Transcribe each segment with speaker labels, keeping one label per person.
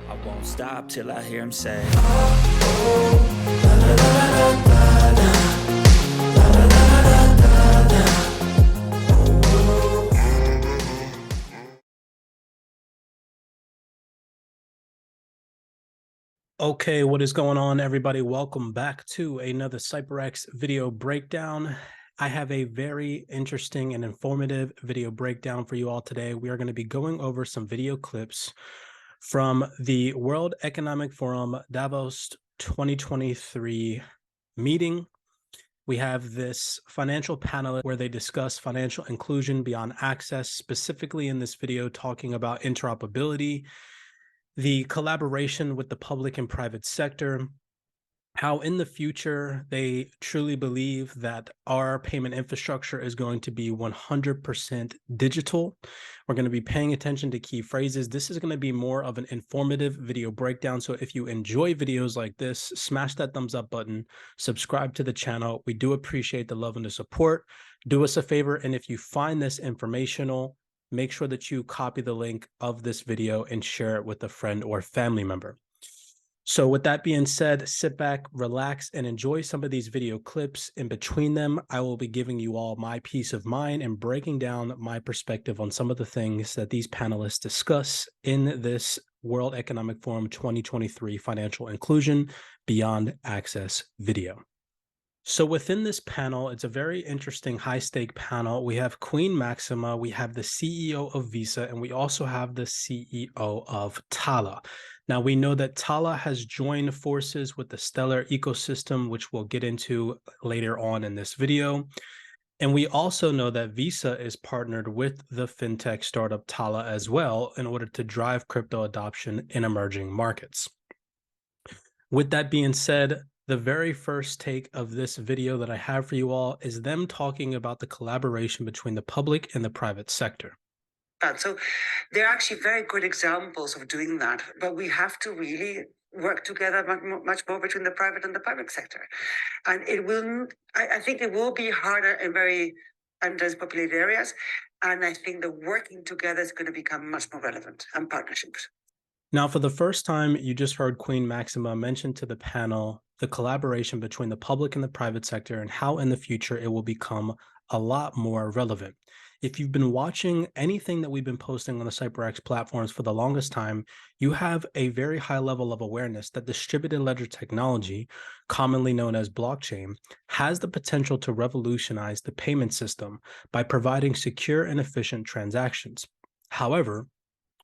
Speaker 1: I won't stop till I hear him say,
Speaker 2: Okay, what is going on, everybody? Welcome back to another CYPRX video breakdown. I have a very interesting and informative video breakdown for you all today. We are going to be going over some video clips from the World Economic Forum Davos 2023 meeting. We have this financial panel where they discuss financial inclusion beyond access, specifically in this video talking about interoperability, the collaboration with the public and private sector, how in the future they truly believe that our payment infrastructure is going to be 100% digital. We're going to be paying attention to key phrases. This is going to be more of an informative video breakdown. So if you enjoy videos like this, smash that thumbs up button, subscribe to the channel. We do appreciate the love and the support. Do us a favor, and if you find this informational, make sure that you copy the link of this video and share it with a friend or family member. So with that being said, sit back, relax, and enjoy some of these video clips. In between them, I will be giving you all my peace of mind and breaking down my perspective on some of the things that these panelists discuss in this World Economic Forum 2023 Financial Inclusion Beyond Access video. So within this panel, it's a very interesting high-stake panel. We have Queen Maxima, we have the CEO of Visa, and we also have the CEO of Tala. Now, we know that Tala has joined forces with the Stellar ecosystem, which we'll get into later on in this video. And we also know that Visa is partnered with the fintech startup Tala as well in order to drive crypto adoption in emerging markets. With that being said, the very first take of this video that I have for you all is them talking about the collaboration between the public and the private sector.
Speaker 3: So they're actually very good examples of doing that, but we have to really work together much more between the private and the public sector. And it will, I think it will be harder in very underpopulated areas. And I think the working together is going to become much more relevant, and partnerships.
Speaker 2: Now, for the first time, you just heard Queen Maxima mention to the panel the collaboration between the public and the private sector and how in the future it will become a lot more relevant. If you've been watching anything that we've been posting on the CYPRX platforms for the longest time, you have a very high level of awareness that distributed ledger technology, commonly known as blockchain, has the potential to revolutionize the payment system by providing secure and efficient transactions. However,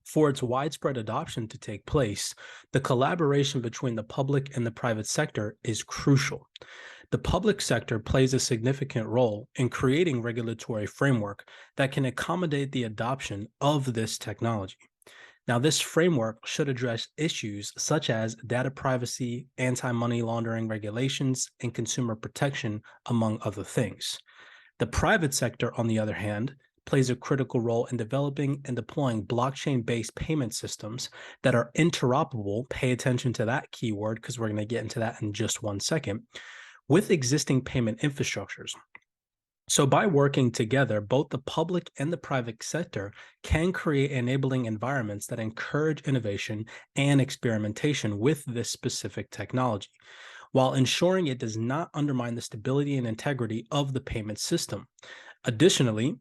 Speaker 2: for its widespread adoption to take place, the collaboration between the public and the private sector is crucial. The public sector plays a significant role in creating regulatory framework that can accommodate the adoption of this technology. Now, this framework should address issues such as data privacy, anti-money laundering regulations, and consumer protection, among other things. The private sector, on the other hand, plays a critical role in developing and deploying blockchain-based payment systems that are interoperable. Pay attention to that keyword because we're going to get into that in just one second, with existing payment infrastructures. So by working together, both the public and the private sector can create enabling environments that encourage innovation and experimentation with this specific technology, while ensuring it does not undermine the stability and integrity of the payment system. Additionally,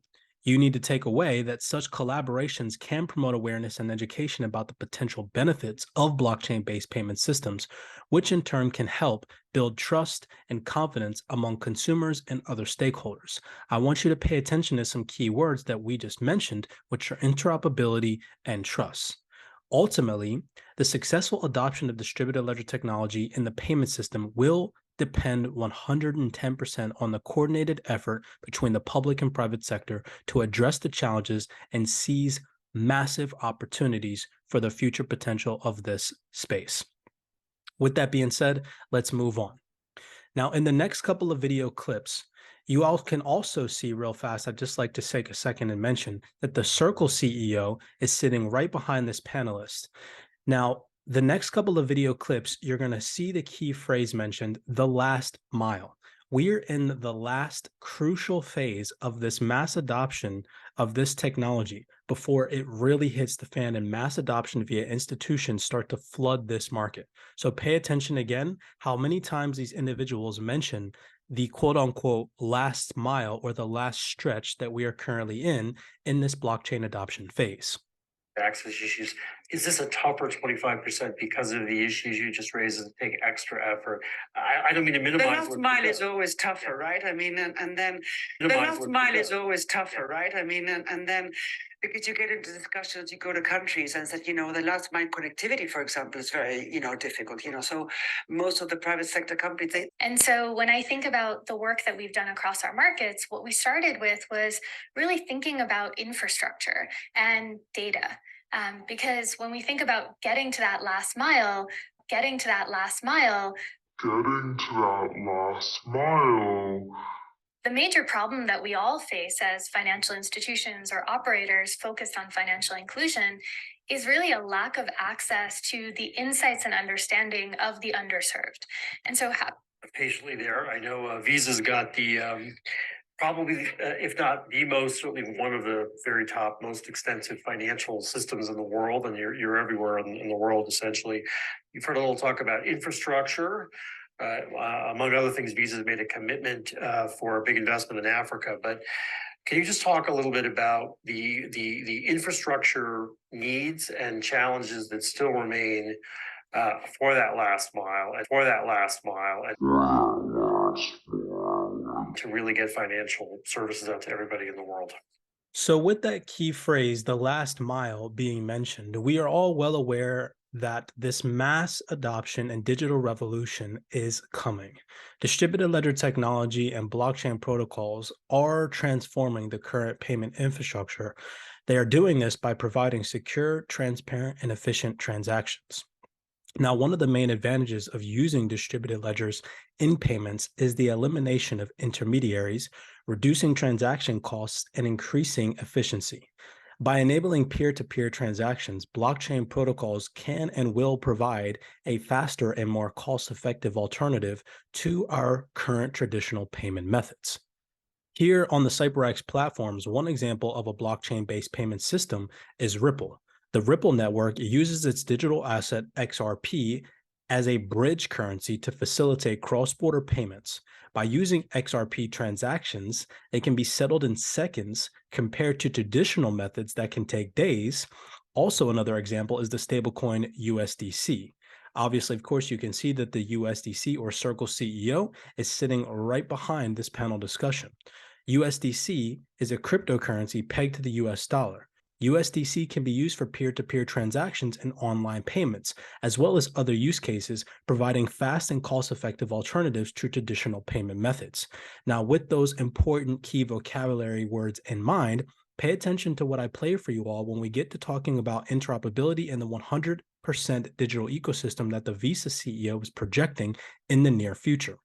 Speaker 2: you need to take away that such collaborations can promote awareness and education about the potential benefits of blockchain-based payment systems, which in turn can help build trust and confidence among consumers and other stakeholders. I want you to pay attention to some key words that we just mentioned, which are interoperability and trust. Ultimately, the successful adoption of distributed ledger technology in the payment system will depend 110% on the coordinated effort between the public and private sector to address the challenges and seize massive opportunities for the future potential of this space. With that being said, let's move on. Now, in the next couple of video clips, you all can also see real fast, I'd just like to take a second and mention that the Circle CEO is sitting right behind this panelist. Now, the next couple of video clips, you're going to see the key phrase mentioned, the last mile, We're in the last crucial phase of this mass adoption of this technology before it really hits the fan and mass adoption via institutions start to flood this market. So pay attention again how many times these individuals mention the quote unquote last mile or the last stretch that we are currently in this blockchain adoption phase.
Speaker 4: Access issues. Is this a tougher 25% because of the issues you just raised and take extra effort? I don't mean to minimize.
Speaker 3: The last mile is always tougher, right? I mean, and then the last mile is always tougher, right? I mean, and then because you get into discussions, you go to countries and said, the last mile connectivity, for example, is very, difficult, so most of the private sector companies,
Speaker 5: And so when I think about the work that we've done across our markets, what we started with was really thinking about infrastructure and data. Because when we think about getting to that last mile, the major problem that we all face as financial institutions or operators focused on financial inclusion is really a lack of access to the insights and understanding of the underserved. And so
Speaker 4: patiently there. I know Visa's got the probably, if not the most, certainly one of the very top, most extensive financial systems in the world, and you're everywhere in the world, essentially. You've heard a little talk about infrastructure. Among other things, Visa's made a commitment for a big investment in Africa. But can you just talk a little bit about the infrastructure needs and challenges that still remain for that last mile, to really get financial services out to everybody in the world?
Speaker 2: So with that key phrase, the last mile being mentioned, we are all well aware that this mass adoption and digital revolution is coming. Distributed ledger technology and blockchain protocols are transforming the current payment infrastructure. They are doing this by providing secure, transparent, and efficient transactions. Now, one of the main advantages of using distributed ledgers in payments is the elimination of intermediaries, reducing transaction costs, and increasing efficiency. By enabling peer-to-peer transactions, blockchain protocols can and will provide a faster and more cost-effective alternative to our current traditional payment methods. Here on the CYPRX platforms, one example of a blockchain-based payment system is Ripple. The Ripple network uses its digital asset XRP as a bridge currency to facilitate cross-border payments. By using XRP transactions, they can be settled in seconds compared to traditional methods that can take days. Also, another example is the stablecoin USDC. Obviously, of course, you can see that the USDC or Circle CEO is sitting right behind this panel discussion. USDC is a cryptocurrency pegged to the US dollar. USDC can be used for peer-to-peer transactions and online payments, as well as other use cases, providing fast and cost-effective alternatives to traditional payment methods. Now, with those important key vocabulary words in mind, pay attention to what I play for you all when we get to talking about interoperability and the 100% digital ecosystem that the Visa CEO is projecting in the near future.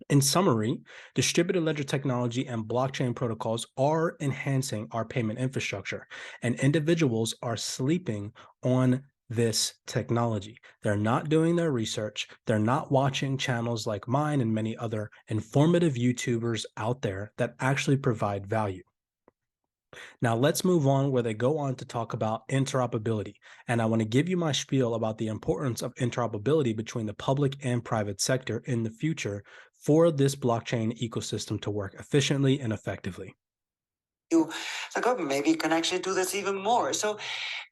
Speaker 2: In summary, distributed ledger technology and blockchain protocols are enhancing our payment infrastructure, and individuals are sleeping on this technology. They're not doing their research. They're not watching channels like mine and many other informative YouTubers out there that actually provide value. Now let's move on where they go on to talk about interoperability. And I want to give you my spiel about the importance of interoperability between the public and private sector in the future for this blockchain ecosystem to work efficiently and effectively.
Speaker 3: The government maybe can actually do this even more. So,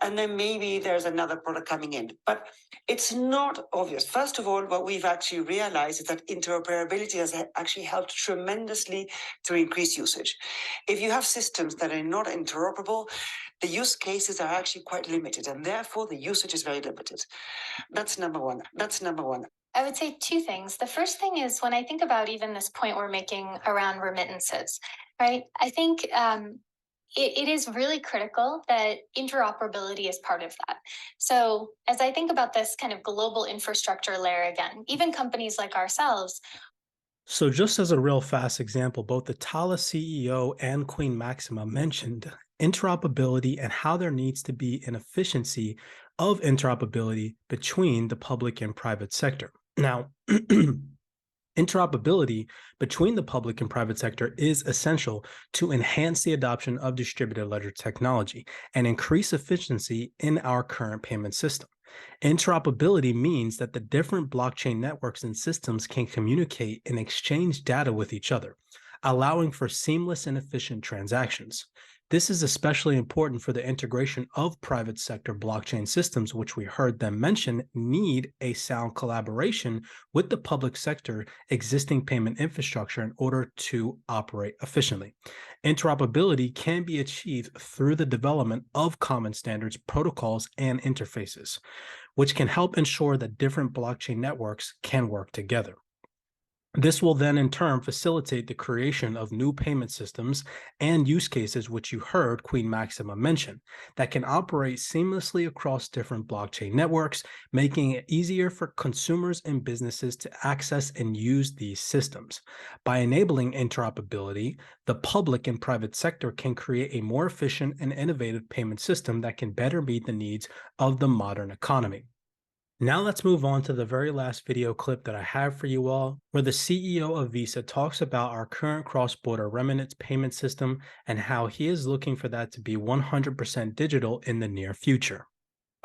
Speaker 3: and then maybe there's another product coming in, but it's not obvious. First of all, what we've actually realized is that interoperability has actually helped tremendously to increase usage. If you have systems that are not interoperable, the use cases are actually quite limited, and therefore the usage is very limited. That's number one.
Speaker 5: I would say two things. The first thing is when I think about even this point we're making around remittances, right? I think it is really critical that interoperability is part of that. So as I think about this kind of global infrastructure layer again, even companies like ourselves.
Speaker 2: So just as a real fast example, both the Tala CEO and Queen Maxima mentioned interoperability and how there needs to be an efficiency of interoperability between the public and private sector. Now, Interoperability between the public and private sector is essential to enhance the adoption of distributed ledger technology and increase efficiency in our current payment system. Interoperability means that the different blockchain networks and systems can communicate and exchange data with each other, allowing for seamless and efficient transactions. This is especially important for the integration of private sector blockchain systems, which we heard them mention need a sound collaboration with the public sector existing payment infrastructure in order to operate efficiently. Interoperability can be achieved through the development of common standards, protocols, and interfaces, which can help ensure that different blockchain networks can work together. This will then in turn facilitate the creation of new payment systems and use cases, which you heard Queen Maxima mention, that can operate seamlessly across different blockchain networks, making it easier for consumers and businesses to access and use these systems. By enabling interoperability, the public and private sector can create a more efficient and innovative payment system that can better meet the needs of the modern economy. Now let's move on to the very last video clip that I have for you all, where the CEO of Visa talks about our current cross-border remittance payment system and how he is looking for that to be 100% digital in the near future.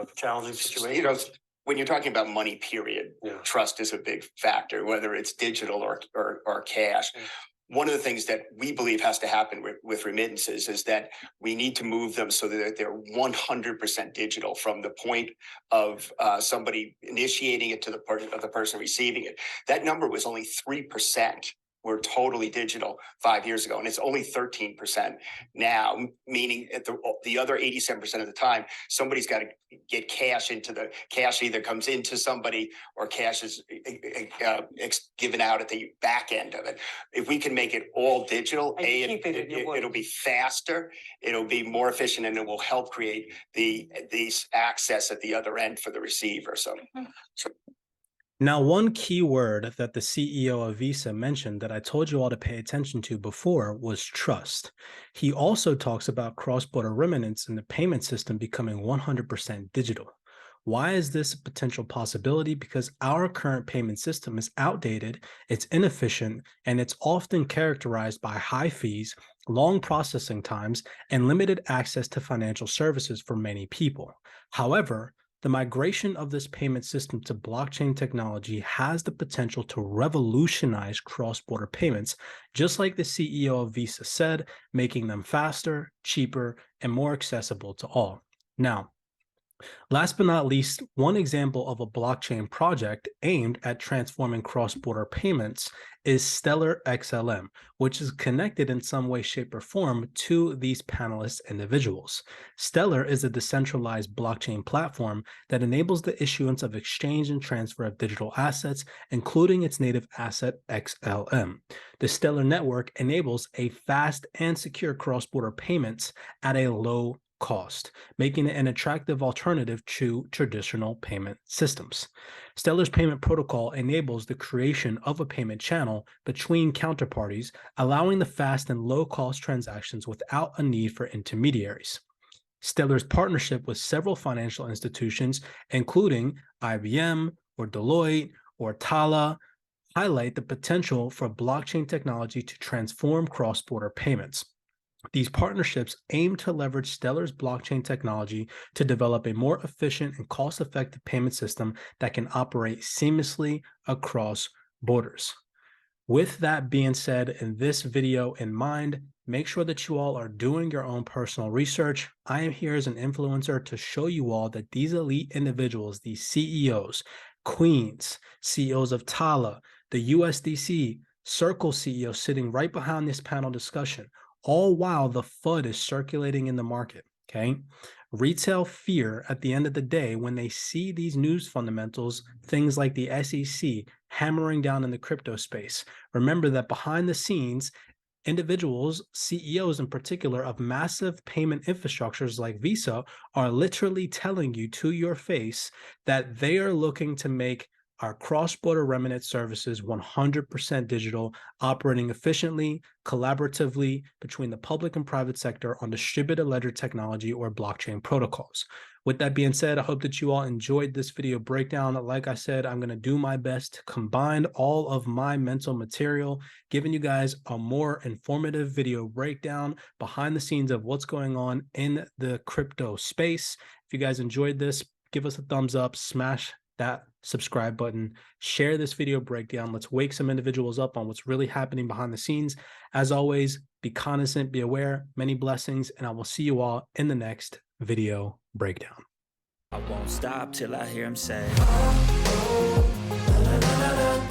Speaker 4: A challenging situation.
Speaker 6: You know, when you're talking about money, period,
Speaker 4: Yeah.
Speaker 6: trust is a big factor, whether it's digital or cash.
Speaker 4: Yeah.
Speaker 6: One of the things that we believe has to happen with remittances is that we need to move them so that they're 100% digital from the point of somebody initiating it to the person receiving it. That number was only 3%. Were totally digital 5 years ago, and it's only 13% now, meaning at the other 87% of the time, somebody's got to get cash into the cash either comes into somebody or cash is given out at the back end of it. If we can make it all digital, it'll be faster, it'll be more efficient, and it will help create these access at the other end for the receiver. So
Speaker 2: Now, one key word that the CEO of Visa mentioned that I told you all to pay attention to before was trust. He also talks about cross-border remittance and the payment system becoming 100% digital. Why is this a potential possibility? Because our current payment system is outdated, it's inefficient, and it's often characterized by high fees, long processing times, and limited access to financial services for many people. However, the migration of this payment system to blockchain technology has the potential to revolutionize cross-border payments, just like the CEO of Visa said, making them faster, cheaper, and more accessible to all. Now, last but not least, one example of a blockchain project aimed at transforming cross-border payments is Stellar XLM, which is connected in some way, shape, or form to these panelist individuals. Stellar is a decentralized blockchain platform that enables the issuance of exchange and transfer of digital assets, including its native asset XLM. The Stellar network enables a fast and secure cross-border payments at a low cost, making it an attractive alternative to traditional payment systems. Stellar's payment protocol enables the creation of a payment channel between counterparties, allowing the fast and low-cost transactions without a need for intermediaries. Stellar's partnership with several financial institutions, including IBM or Deloitte or Tala, highlight the potential for blockchain technology to transform cross-border payments. These partnerships aim to leverage Stellar's blockchain technology to develop a more efficient and cost-effective payment system that can operate seamlessly across borders. With that being said, in this video in mind, make sure that you all are doing your own personal research. I am here as an influencer to show you all that these elite individuals, these CEOs, Queens, CEOs of Tala, the USDC, Circle CEO sitting right behind this panel discussion, all while the FUD is circulating in the market, okay? Retail fear at the end of the day, when they see these news fundamentals, things like the SEC hammering down in the crypto space, remember that behind the scenes, individuals, CEOs in particular, of massive payment infrastructures like Visa are literally telling you to your face that they are looking to make our cross-border remittance services 100% digital, operating efficiently, collaboratively between the public and private sector on distributed ledger technology or blockchain protocols. With that being said, I hope that you all enjoyed this video breakdown. Like I said, I'm going to do my best to combine all of my mental material, giving you guys a more informative video breakdown behind the scenes of what's going on in the crypto space. If you guys enjoyed this, give us a thumbs up, smash that subscribe button, share this video breakdown. Let's wake some individuals up on what's really happening behind the scenes. As always, be cognizant, be aware, many blessings, and I will see you all in the next video breakdown.
Speaker 1: I won't stop till I hear him say, oh, oh, la, la, la, la.